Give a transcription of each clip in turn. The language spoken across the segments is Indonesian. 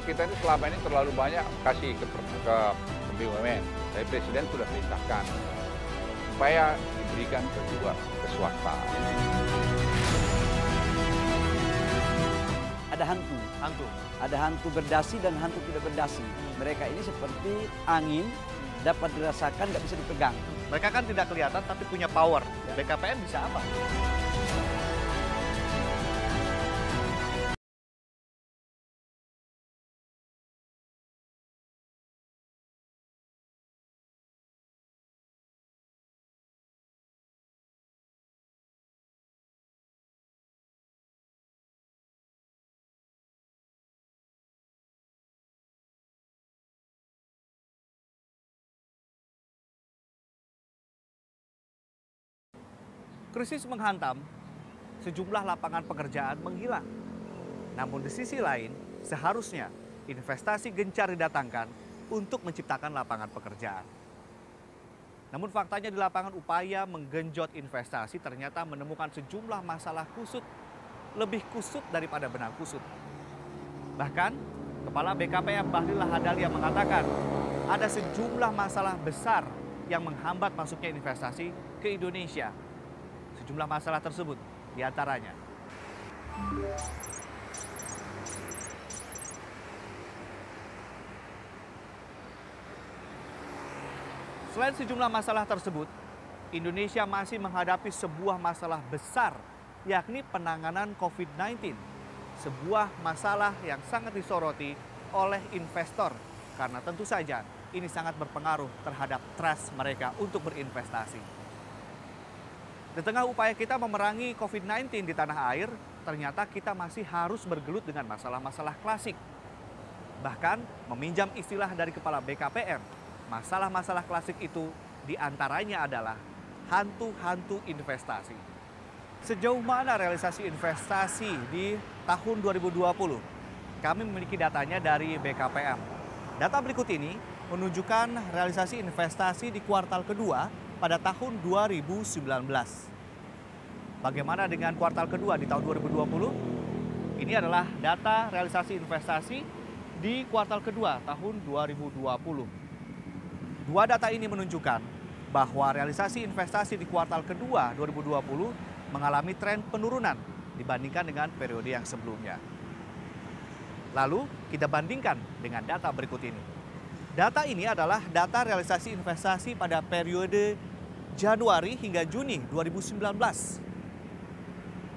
kita ini selama ini terlalu banyak kasih ke BUMN. Tapi Presiden sudah perintahkan supaya diberikan ke swasta. Ada hantu. Ada hantu berdasi dan hantu tidak berdasi. Mereka ini seperti angin, dapat dirasakan, nggak bisa dipegang. Mereka kan tidak kelihatan tapi punya power. BKPM bisa apa? Krisis menghantam, sejumlah lapangan pekerjaan menghilang. Namun di sisi lain, seharusnya investasi gencar didatangkan untuk menciptakan lapangan pekerjaan. Namun faktanya di lapangan upaya menggenjot investasi ternyata menemukan sejumlah masalah kusut, lebih kusut daripada benang kusut. Bahkan, Kepala BKPM Bahlil Lahadalia mengatakan ada sejumlah masalah besar yang menghambat masuknya investasi ke Indonesia. Sejumlah masalah tersebut diantaranya. Selain sejumlah masalah tersebut, Indonesia masih menghadapi sebuah masalah besar, yakni penanganan COVID-19. Sebuah masalah yang sangat disoroti oleh investor, karena tentu saja ini sangat berpengaruh terhadap trust mereka untuk berinvestasi. Di tengah upaya kita memerangi COVID-19 di tanah air, ternyata kita masih harus bergelut dengan masalah-masalah klasik. Bahkan meminjam istilah dari Kepala BKPM, masalah-masalah klasik itu diantaranya adalah hantu-hantu investasi. Sejauh mana realisasi investasi di tahun 2020? Kami memiliki datanya dari BKPM. Data berikut ini menunjukkan realisasi investasi di kuartal kedua pada tahun 2019. Bagaimana dengan kuartal kedua di tahun 2020? Ini adalah data realisasi investasi di kuartal kedua tahun 2020. Dua data ini menunjukkan bahwa realisasi investasi di kuartal kedua 2020 mengalami tren penurunan dibandingkan dengan periode yang sebelumnya. Lalu kita bandingkan dengan data berikut ini. Data ini adalah data realisasi investasi pada periode Januari hingga Juni 2019.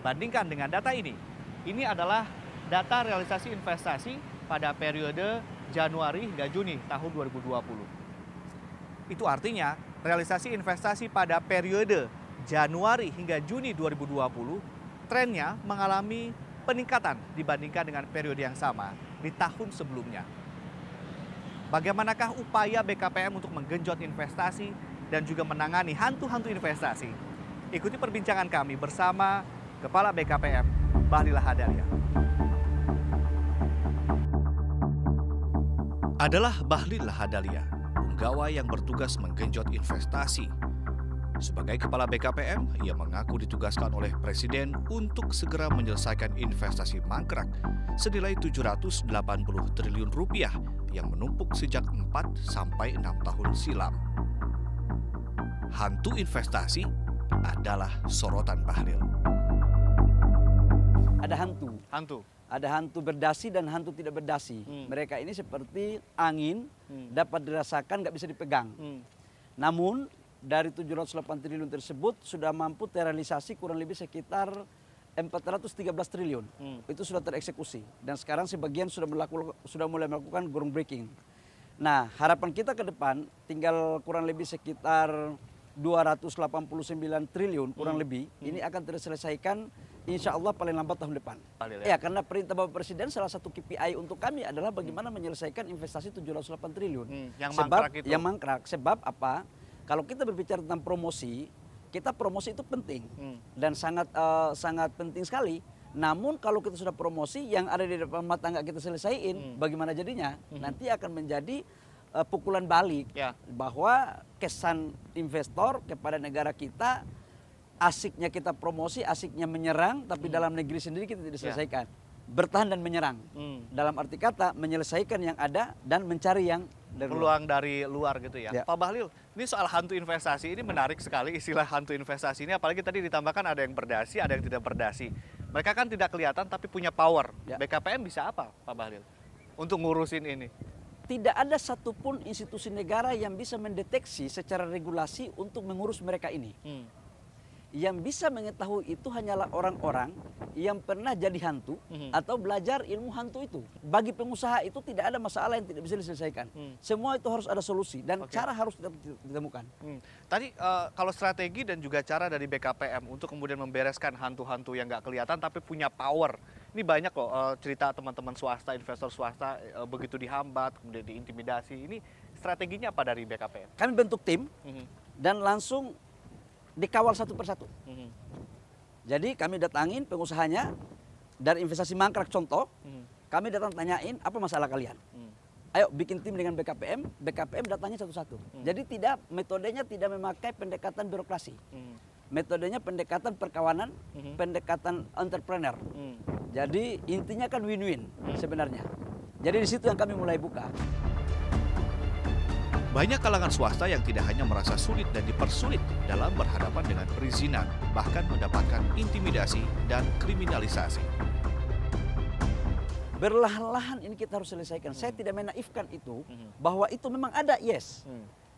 Bandingkan dengan data ini. Ini adalah data realisasi investasi pada periode Januari hingga Juni tahun 2020. Itu artinya realisasi investasi pada periode Januari hingga Juni 2020 trennya mengalami peningkatan dibandingkan dengan periode yang sama di tahun sebelumnya. Bagaimanakah upaya BKPM untuk menggenjot investasi dan juga menangani hantu-hantu investasi? Ikuti perbincangan kami bersama Kepala BKPM Bahlil Lahadalia. Adalah Bahlil Lahadalia, penggawa yang bertugas menggenjot investasi. Sebagai Kepala BKPM, ia mengaku ditugaskan oleh Presiden untuk segera menyelesaikan investasi mangkrak senilai 780 triliun rupiah yang menumpuk sejak 4 sampai 6 tahun silam. Hantu investasi adalah sorotan Bahlil. Ada hantu. Ada hantu berdasi dan hantu tidak berdasi. Mereka ini seperti angin, dapat dirasakan, nggak bisa dipegang. Namun dari 708 triliun tersebut sudah mampu terrealisasi kurang lebih sekitar 413 triliun. Itu sudah tereksekusi dan sekarang sebagian sudah mulai melakukan groundbreaking. Nah, harapan kita ke depan tinggal kurang lebih sekitar 289 triliun kurang lebih. Ini akan terselesaikan insya Allah paling lambat tahun depan. Ya, karena perintah Bapak Presiden salah satu KPI untuk kami adalah bagaimana menyelesaikan investasi 708 triliun. Yang mangkrak. Sebab apa? Kalau kita berbicara tentang promosi, kita promosi itu penting dan sangat penting sekali. Namun kalau kita sudah promosi, yang ada di depan mata nggak kita selesaiin, bagaimana jadinya? Nanti akan menjadi pukulan balik bahwa kesan investor kepada negara kita, asiknya kita promosi, asiknya menyerang, tapi dalam negeri sendiri kita tidak selesaikan. bertahan dan menyerang. Dalam arti kata menyelesaikan yang ada dan mencari yang dari peluang dari luar gitu ya. Ya. Pak Bahlil, ini soal hantu investasi ini menarik sekali istilah hantu investasi ini, apalagi tadi ditambahkan ada yang berdasi, ada yang tidak berdasi. Mereka kan tidak kelihatan tapi punya power. Ya. BKPM bisa apa, Pak Bahlil, untuk ngurusin ini? Tidak ada satupun institusi negara yang bisa mendeteksi secara regulasi untuk mengurus mereka ini. Yang bisa mengetahui itu hanyalah orang-orang yang pernah jadi hantu atau belajar ilmu hantu itu. Bagi pengusaha itu tidak ada masalah yang tidak bisa diselesaikan. Semua itu harus ada solusi dan cara harus ditemukan. Tadi kalau strategi dan juga cara dari BKPM untuk kemudian membereskan hantu-hantu yang nggak kelihatan tapi punya power. Ini banyak loh cerita teman-teman swasta, investor swasta begitu dihambat, kemudian diintimidasi. Ini strateginya apa dari BKPM? Kami bentuk tim dan langsung dikawal satu persatu. Jadi kami datangin pengusahanya dari investasi mangkrak contoh, kami datang tanyain apa masalah kalian. Ayo bikin tim dengan BKPM, BKPM datangnya satu-satu. Jadi metodenya tidak memakai pendekatan birokrasi. Metodenya pendekatan perkawanan, pendekatan entrepreneur. Jadi intinya kan win-win sebenarnya. Jadi di situ yang kami mulai buka. Banyak kalangan swasta yang tidak hanya merasa sulit dan dipersulit dalam berhadapan dengan perizinan, bahkan mendapatkan intimidasi dan kriminalisasi. Berlahan-lahan ini kita harus selesaikan. Saya tidak menaifkan itu, bahwa itu memang ada, yes.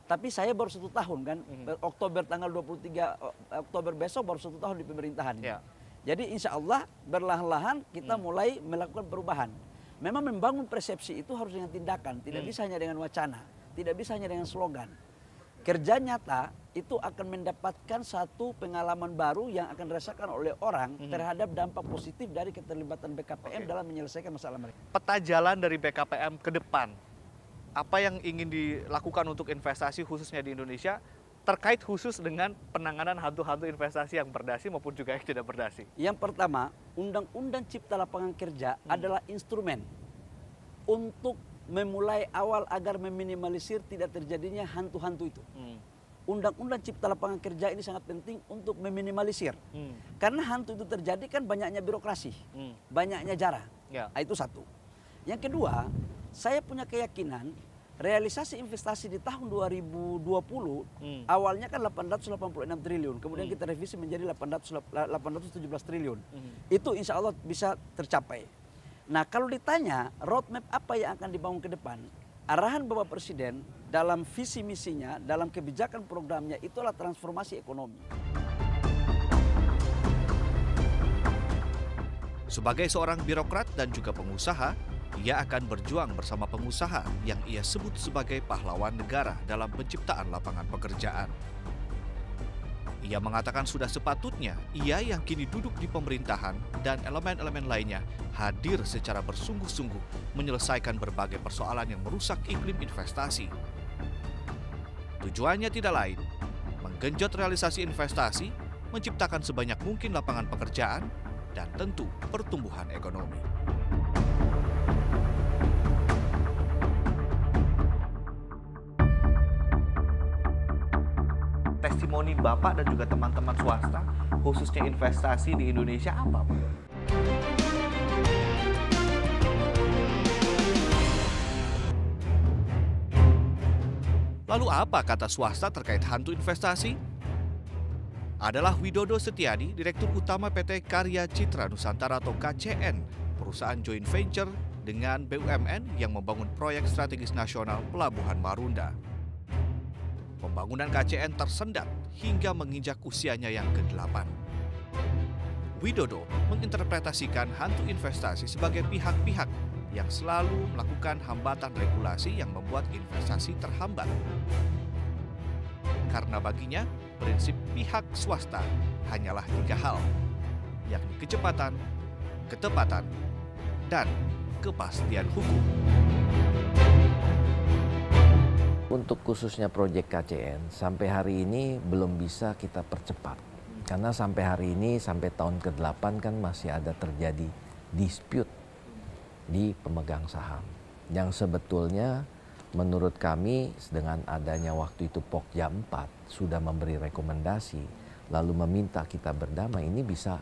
Tapi saya baru 1 tahun kan, Oktober tanggal 23 Oktober besok baru 1 tahun di pemerintahan. Ya. Jadi insya Allah berlahan-lahan kita mulai melakukan perubahan. Memang membangun persepsi itu harus dengan tindakan, tidak bisa hanya dengan wacana. Tidak bisa hanya dengan slogan. Kerja nyata itu akan mendapatkan satu pengalaman baru yang akan dirasakan oleh orang terhadap dampak positif dari keterlibatan BKPM dalam menyelesaikan masalah mereka. Peta jalan dari BKPM ke depan, apa yang ingin dilakukan untuk investasi khususnya di Indonesia terkait khusus dengan penanganan hantu-hantu investasi yang berdasi maupun juga yang tidak berdasi? Yang pertama, Undang-Undang Cipta Lapangan Kerja adalah instrumen untuk memulai awal agar meminimalisir tidak terjadinya hantu-hantu itu. Undang-Undang Cipta Lapangan Kerja ini sangat penting untuk meminimalisir. Karena hantu itu terjadi kan banyaknya birokrasi, banyaknya jara. Itu satu. Yang kedua, saya punya keyakinan realisasi investasi di tahun 2020 awalnya kan 886 triliun, kemudian kita revisi menjadi 817 triliun. Itu insya Allah bisa tercapai. Nah, kalau ditanya roadmap apa yang akan dibangun ke depan, arahan Bapak Presiden dalam visi misinya, dalam kebijakan programnya itulah transformasi ekonomi. Sebagai seorang birokrat dan juga pengusaha, ia akan berjuang bersama pengusaha yang ia sebut sebagai pahlawan negara dalam penciptaan lapangan pekerjaan. Ia mengatakan sudah sepatutnya ia yang kini duduk di pemerintahan dan elemen-elemen lainnya hadir secara bersungguh-sungguh menyelesaikan berbagai persoalan yang merusak iklim investasi. Tujuannya tidak lain, menggenjot realisasi investasi, menciptakan sebanyak mungkin lapangan pekerjaan, dan tentu pertumbuhan ekonomi. Testimoni Bapak dan juga teman-teman swasta, khususnya investasi di Indonesia apa, Pak? Lalu apa kata swasta terkait hantu investasi? Adalah Widodo Setiadi, Direktur Utama PT Karya Citra Nusantara atau KCN, perusahaan joint venture dengan BUMN yang membangun proyek strategis nasional Pelabuhan Marunda. Pembangunan KCN tersendat hingga menginjak usianya yang ke-8. Widodo menginterpretasikan hantu investasi sebagai pihak-pihak yang selalu melakukan hambatan regulasi yang membuat investasi terhambat. Karena baginya, prinsip pihak swasta hanyalah 3 hal, yakni kecepatan, ketepatan, dan kepastian hukum. Untuk khususnya proyek KCN, sampai hari ini belum bisa kita percepat. Karena sampai hari ini, sampai tahun ke-8 kan masih ada terjadi dispute di pemegang saham. Yang sebetulnya menurut kami dengan adanya waktu itu Pokja 4 sudah memberi rekomendasi, lalu meminta kita berdamai, ini bisa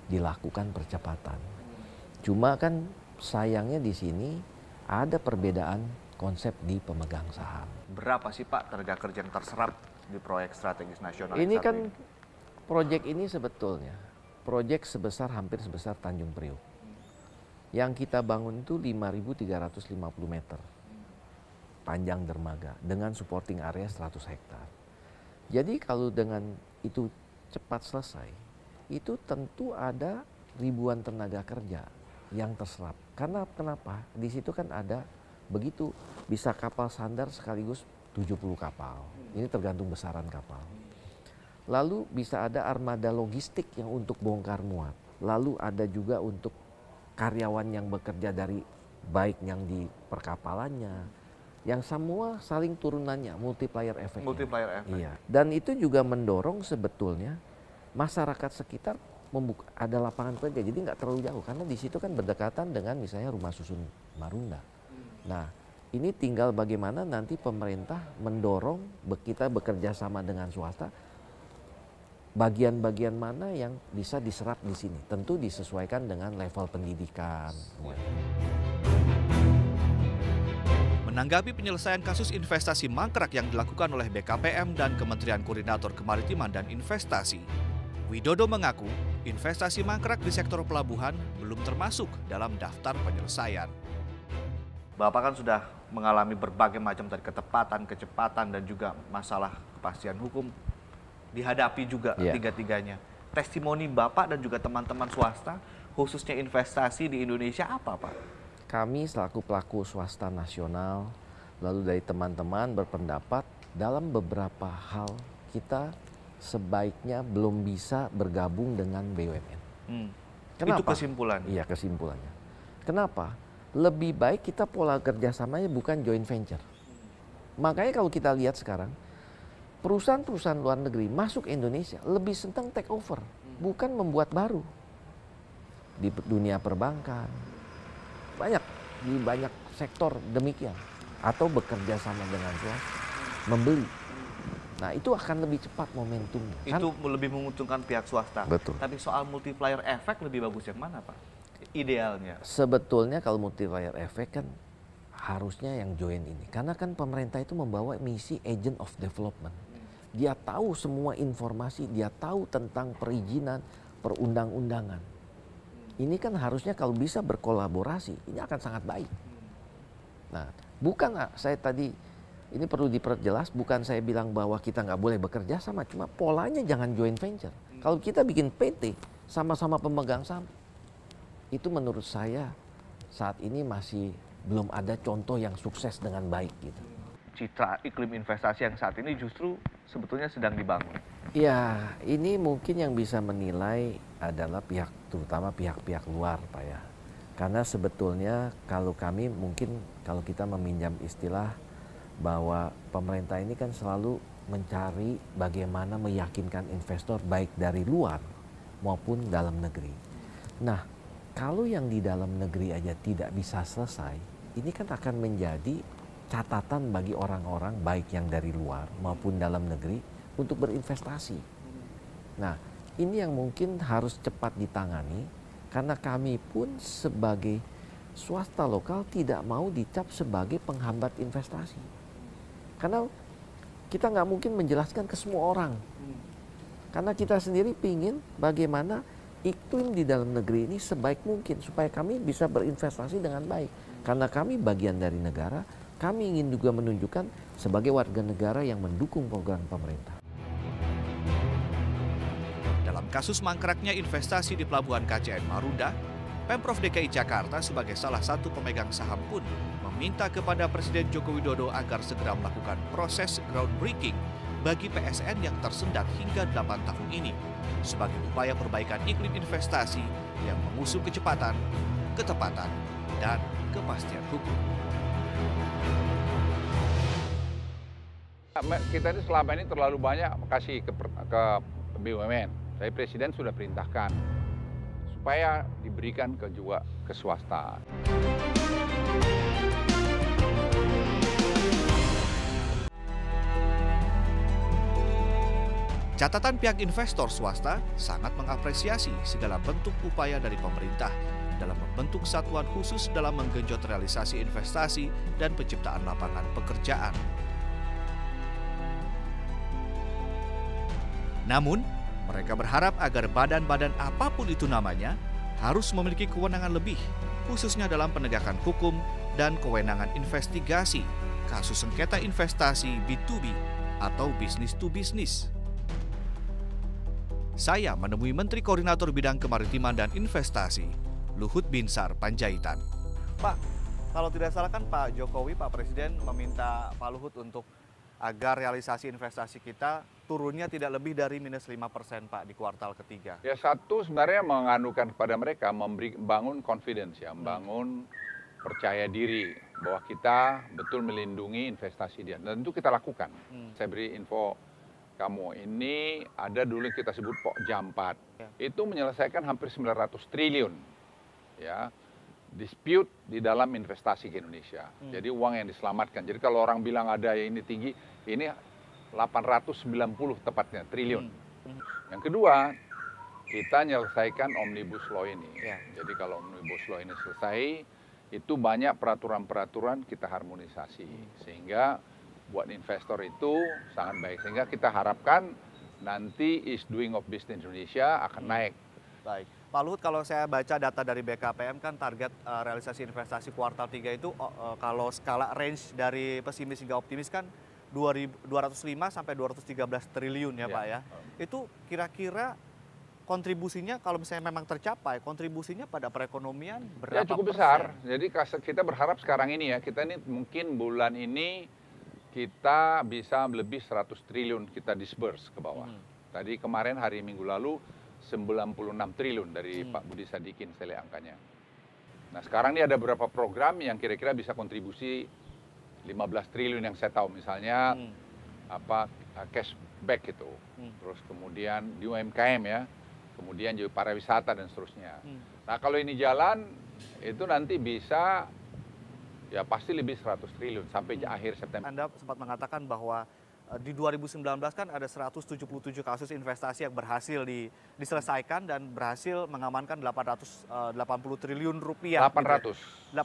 dilakukan percepatan. Cuma kan sayangnya di sini ada perbedaan konsep di pemegang saham. Berapa sih Pak tenaga kerja yang terserap di proyek strategis nasional? Ini kan proyek ini sebetulnya proyek hampir sebesar Tanjung Priok. Yang kita bangun itu 5.350 meter panjang dermaga dengan supporting area 100 hektar. Jadi kalau dengan itu cepat selesai, itu tentu ada ribuan tenaga kerja yang terserap. Karena kenapa? Di situ kan ada begitu bisa kapal sandar sekaligus 70 kapal. Ini tergantung besaran kapal. Lalu bisa ada armada logistik yang untuk bongkar muat. Lalu ada juga untuk karyawan yang bekerja dari baik yang di perkapalannya, yang semua saling turunannya, multiplier efek. Multiplier efek. Iya. Dan itu juga mendorong sebetulnya masyarakat sekitar ada lapangan kerja, jadi nggak terlalu jauh karena di situ kan berdekatan dengan misalnya rumah susun Marunda. Nah, ini tinggal bagaimana nanti pemerintah mendorong kita bekerja sama dengan swasta. Bagian-bagian mana yang bisa diserap di sini, tentu disesuaikan dengan level pendidikan. Menanggapi penyelesaian kasus investasi mangkrak yang dilakukan oleh BKPM dan Kementerian Koordinator Kemaritiman dan Investasi, Widodo mengaku investasi mangkrak di sektor pelabuhan belum termasuk dalam daftar penyelesaian. Bapak kan sudah mengalami berbagai macam tadi ketepatan, kecepatan, dan juga masalah kepastian hukum. Dihadapi juga tiga-tiganya. Testimoni Bapak dan juga teman-teman swasta, khususnya investasi di Indonesia apa Pak? Kami selaku pelaku swasta nasional, lalu dari teman-teman berpendapat dalam beberapa hal kita sebaiknya belum bisa bergabung dengan BUMN. Itu Kenapa? kesimpulan? Iya, kesimpulannya. Kenapa? Lebih baik kita pola kerjasamanya bukan joint venture. Makanya kalau kita lihat sekarang, perusahaan-perusahaan luar negeri masuk Indonesia lebih senang take over, bukan membuat baru. Di dunia perbankan, di banyak sektor demikian. Atau bekerja sama dengan swasta, membeli. Nah itu akan lebih cepat momentumnya. Itu lebih menguntungkan pihak swasta. Betul. Tapi soal multiplier efek lebih bagus yang mana Pak? Idealnya. Sebetulnya kalau multiplier efek kan harusnya yang join ini. Karena kan pemerintah itu membawa misi agent of development. Dia tahu semua informasi, dia tahu tentang perizinan, perundang-undangan. Ini kan harusnya kalau bisa berkolaborasi, ini akan sangat baik. Nah, bukan saya tadi, ini perlu diperjelas, bukan saya bilang bahwa kita nggak boleh bekerja sama, cuma polanya jangan joint venture. Kalau kita bikin PT, sama-sama pemegang saham, itu menurut saya saat ini masih belum ada contoh yang sukses dengan baik gitu. Citra iklim investasi yang saat ini justru sebetulnya sedang dibangun. Ya, ini mungkin yang bisa menilai adalah terutama pihak-pihak luar, Pak ya. Karena sebetulnya kalau kami mungkin kalau kita meminjam istilah bahwa pemerintah ini kan selalu mencari bagaimana meyakinkan investor baik dari luar maupun dalam negeri. Nah, kalau yang di dalam negeri aja tidak bisa selesai, ini kan akan menjadi catatan bagi orang-orang baik yang dari luar maupun dalam negeri untuk berinvestasi. Nah, ini yang mungkin harus cepat ditangani karena kami pun sebagai swasta lokal tidak mau dicap sebagai penghambat investasi. Karena kita nggak mungkin menjelaskan ke semua orang. Karena kita sendiri pingin bagaimana iklim di dalam negeri ini sebaik mungkin supaya kami bisa berinvestasi dengan baik. Karena kami bagian dari negara, kami ingin juga menunjukkan sebagai warga negara yang mendukung program pemerintah. Dalam kasus mangkraknya investasi di Pelabuhan KCN Marunda, Pemprov DKI Jakarta sebagai salah satu pemegang saham pun meminta kepada Presiden Joko Widodo agar segera melakukan proses groundbreaking bagi PSN yang tersendat hingga 8 tahun ini sebagai upaya perbaikan iklim investasi yang mengusung kecepatan, ketepatan, dan kepastian hukum. Kita ini selama ini terlalu banyak kasih ke BUMN. Tapi Presiden sudah perintahkan supaya diberikan juga ke swasta. Catatan pihak investor swasta sangat mengapresiasi segala bentuk upaya dari pemerintah dalam membentuk satuan khusus dalam menggenjot realisasi investasi dan penciptaan lapangan pekerjaan. Namun, mereka berharap agar badan-badan apapun itu namanya harus memiliki kewenangan lebih, khususnya dalam penegakan hukum dan kewenangan investigasi kasus sengketa investasi B2B atau business to business. Saya menemui Menteri Koordinator Bidang Kemaritiman dan Investasi, Luhut Binsar Panjaitan. Pak, kalau tidak salah kan Pak Jokowi, Pak Presiden meminta Pak Luhut untuk agar realisasi investasi kita turunnya tidak lebih dari minus 5% Pak di kuartal ketiga. Ya satu sebenarnya menganukan kepada mereka, membangun confidence ya, membangun percaya diri bahwa kita betul melindungi investasi dia. Dan itu kita lakukan. Saya beri info kamu, ini ada dulu yang kita sebut Pokja 4. Ya. Itu menyelesaikan hampir 900 triliun ya, dispute di dalam investasi ke Indonesia. Jadi uang yang diselamatkan. Jadi kalau orang bilang ada yang ini tinggi, ini 890 tepatnya triliun. Yang kedua, kita menyelesaikan Omnibus Law ini. Ya. Jadi kalau Omnibus Law ini selesai, itu banyak peraturan-peraturan kita harmonisasi. Sehingga buat investor itu sangat baik. Sehingga kita harapkan nanti ease doing of business Indonesia akan naik. Baik. Pak Luhut, kalau saya baca data dari BKPM kan target realisasi investasi kuartal 3 itu kalau skala range dari pesimis hingga optimis kan 205 sampai 213 triliun ya Pak ya. Itu kira-kira kontribusinya kalau misalnya memang tercapai, kontribusinya pada perekonomian berapa ya, cukup besar. Jadi kita berharap sekarang ini ya, kita ini mungkin bulan ini kita bisa lebih 100 triliun kita disburse ke bawah. Tadi kemarin hari Minggu lalu 96 triliun dari Pak Budi Sadikin saya lihat angkanya. Nah sekarang ini ada beberapa program yang kira-kira bisa kontribusi 15 triliun yang saya tahu, misalnya cashback itu. Terus kemudian di UMKM ya, kemudian juga pariwisata dan seterusnya. Nah kalau ini jalan itu nanti bisa ya pasti lebih 100 triliun sampai akhir September. Anda sempat mengatakan bahwa di 2019 kan ada 177 kasus investasi yang berhasil diselesaikan dan berhasil mengamankan 880 triliun rupiah. 890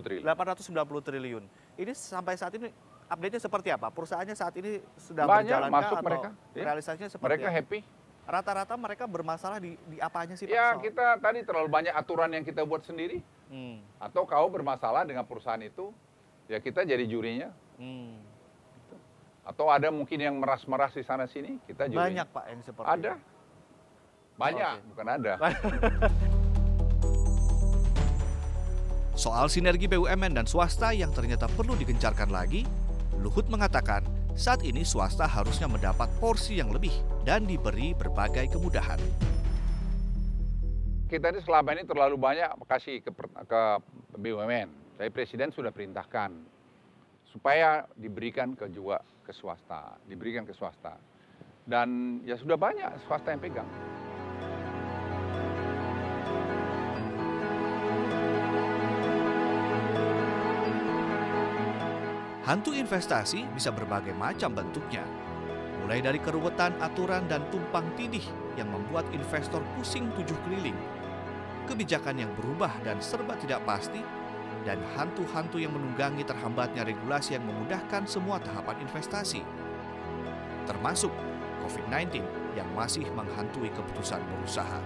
triliun. 890 triliun. Ini sampai saat ini update-nya seperti apa? Perusahaannya saat ini sudah banyak berjalan masuk atau mereka. Realisasinya seperti mereka apa? Happy. Rata-rata mereka bermasalah di apanya sih Pak? Ya kita tadi terlalu banyak aturan yang kita buat sendiri. Atau kau bermasalah dengan perusahaan itu, ya kita jadi jurinya. Atau ada mungkin yang meras-meras di sana sini, kita jurinya. Banyak Pak yang seperti ada. itu. Banyak, bukan ada. Soal sinergi BUMN dan swasta yang ternyata perlu digencarkan lagi, Luhut mengatakan saat ini swasta harusnya mendapat porsi yang lebih dan diberi berbagai kemudahan. Kita ini selama ini terlalu banyak kasih ke BUMN. Tapi Presiden sudah perintahkan supaya diberikan ke swasta, Dan ya sudah banyak swasta yang pegang. Hantu investasi bisa berbagai macam bentuknya. Mulai dari keruwetan aturan dan tumpang tindih yang membuat investor pusing 7 keliling, kebijakan yang berubah dan serba tidak pasti, dan hantu-hantu yang menunggangi terhambatnya regulasi yang memudahkan semua tahapan investasi. Termasuk COVID-19 yang masih menghantui keputusan berusaha.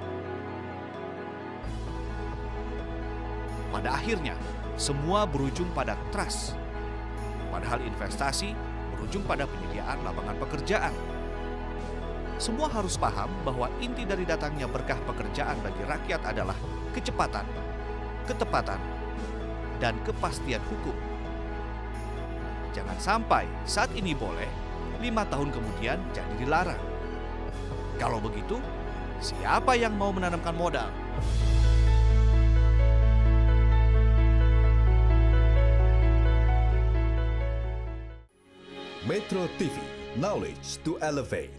Pada akhirnya, semua berujung pada trust. Padahal investasi berujung pada penyediaan lapangan pekerjaan. Semua harus paham bahwa inti dari datangnya berkah pekerjaan bagi rakyat adalah kecepatan, ketepatan, dan kepastian hukum. Jangan sampai saat ini boleh, 5 tahun kemudian jadi dilarang. Kalau begitu, siapa yang mau menanamkan modal? Metro TV, knowledge to elevate.